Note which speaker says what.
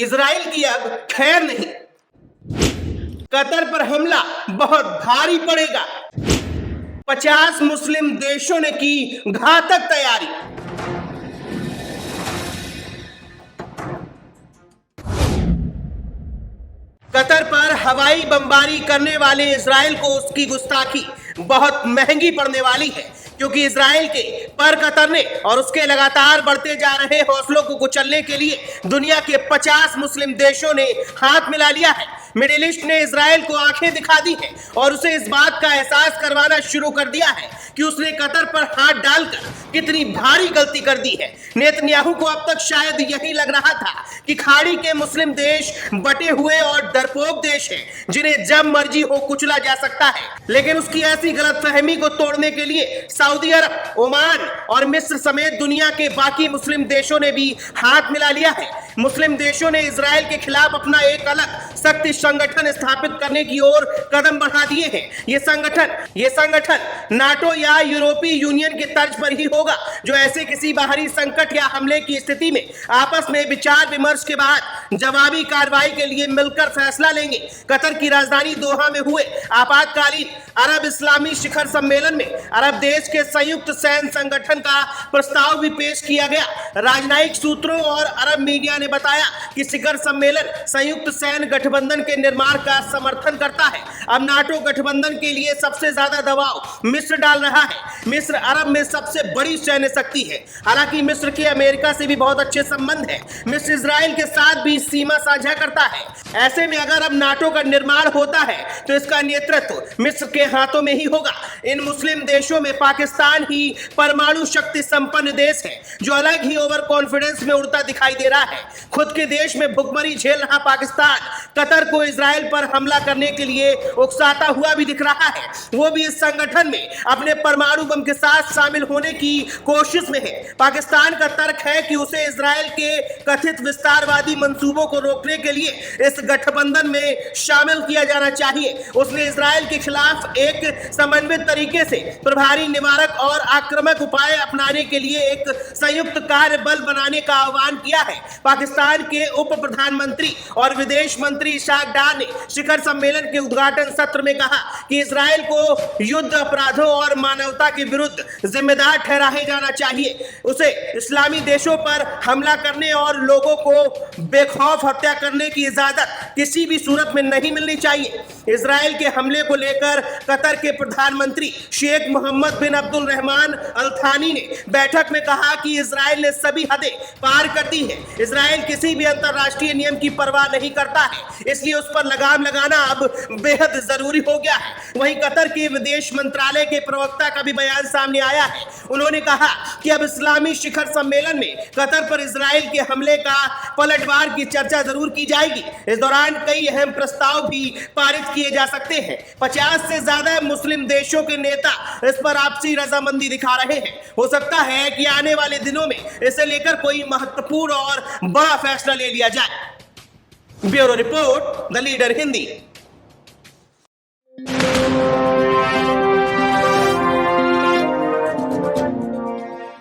Speaker 1: Israel की अब खैर नहीं। कतर पर हमला बहुत भारी पड़ेगा। 50 मुस्लिम देशों ने की घातक तैयारी। कतर पर हवाई बमबारी करने वाले इजराइल को उसकी गुस्ताखी बहुत महंगी पड़ने वाली है, क्योंकि इजराइल के पर कतर ने और उसके लगातार बढ़ते जा रहे हौसलों को कुचलने के लिए दुनिया के 50 मुस्लिम देशों ने हाथ मिला लिया है। मिडिल ईस्ट ने इजराइल को आंखें दिखा दी है और उसे इस बात का एहसास करवाना शुरू कर दिया है कि उसने कतर पर हाथ डालकर कितनी भारी गलती कर दी है। नेतन्याहू को अब तक शायद यही लग रहा था कि खाड़ी के मुस्लिम देश बटे हुए और डरपोक देश हैं, जिन्हें जब मर्जी हो कुचला जा सकता है। लेकिन उसकी ऐसी गलतफहमी को तोड़ने के लिए सऊदी अरब, ओमान और मिस्र समेत दुनिया के बाकी मुस्लिम देशों ने भी हाथ मिला लिया है। मुस्लिम देशों ने इजराइल के खिलाफ अपना एक अलग शक्ति संगठन स्थापित करने की ओर कदम बढ़ा दिए हैं। ये संगठन नाटो या यूरोपीय यूनियन के तर्ज पर ही होगा, जो ऐसे किसी बाहरी संकट या हमले की स्थिति में आपस में विचार विमर्श के बाद जवाबी कार्रवाई के लिए मिलकर फैसला लेंगे। कतर की राजधानी दोहा में हुए आपातकालीन अरब इस्लामी शिखर सम्मेलन में अरब देश के संयुक्त सैन्य संगठन का प्रस्ताव भी पेश किया गया। राजनयिक सूत्रों और अरब मीडिया ने बताया कि शिखर सम्मेलन संयुक्त सैन्य गठबंधन के निर्माण का समर्थन करता है। अब नाटो गठबंधन के लिए सबसे ज्यादा दबाव मिस्र डाल रहा है। मिस्र अरब में सबसे बड़ी सैन्य शक्ति है। हालांकि मिस्र के अमेरिका से भी बहुत अच्छे संबंध है। मिस्र इजराइल के साथ भी सीमा साझा करता है। ऐसे में अगर अब नाटो का निर्माण होता है तो इसका नेतृत्व मिस्र के हाथों में ही होगा। इन मुस्लिम देशों में पाकिस्तान ही परमाणु शक्ति संपन्न देश है, जो अलग ही ओवर कॉन्फिडेंस में उड़ता दिखाई दे रहा है। खुद के देश में भुखमरी झेल रहा पाकिस्तान कतर को इजराइल पर हमला करने के लिए उकसाता हुआ भी दिख रहा है। वो भी इस संगठन में अपने परमाणु बम के साथ शामिल होने की कोशिश में है। पाकिस्तान का तर्क है कि उसे इजराइल के कथित विस्तारवादी मंसूबों को रोकने के लिए इस गठबंधन में शामिल किया जाना चाहिए। उसने इजराइल के खिलाफ एक समन्वित तरीके से प्रभावी निवारक और आक्रामक उपाय अपनाने के लिए एक संयुक्त कार्य बल बनाने का आह्वान किया है। पाकिस्तान के उप प्रधानमंत्री और विदेश मंत्री इशाक डार ने शिखर सम्मेलन के उद्घाटन सत्र में कहा कि इजराइल को युद्ध अपराधों और मानवता के विरुद्ध जिम्मेदार ठहराया जाना चाहिए। उसे इस्लामी देशों पर हमला करने और लोगों को बेखौफ हत्या करने की इजाजत किसी भी सूरत में नहीं मिलनी चाहिए। इजराइल के हमले को लेकर कतर के प्रधानमंत्री शेख मोहम्मद बिन अब्दुल रहमान अल थानी ने बैठक में कहा कि इजराइल ने सभी हदें पार कर दी है। इजराइल किसी भी अंतर्राष्ट्रीय नियम की परवाह नहीं करता है, इसलिए उस पर लगाम लगाना अब बेहद जरूरी हो गया है। वहीं कतर के विदेश मंत्रालय के प्रवक्ता का भी बयान सामने आया है। उन्होंने कहा कि अब इस्लामी शिखर सम्मेलन में कतर पर इजराइल के हमले का पलटवार की चर्चा जरूर की जाएगी। इस दौरान कई अहम प्रस्ताव भी पारित किए जा सकते हैं। 50 से ज्यादा मुस्लिम देशों के नेता इस पर आपसी रजामंदी दिखा रहे हैं। हो सकता है कि आने वाले दिनों में इसे लेकर कोई महत्वपूर्ण और बड़ा फैसला ले लिया जाए। Bureau report, the leader Hindi.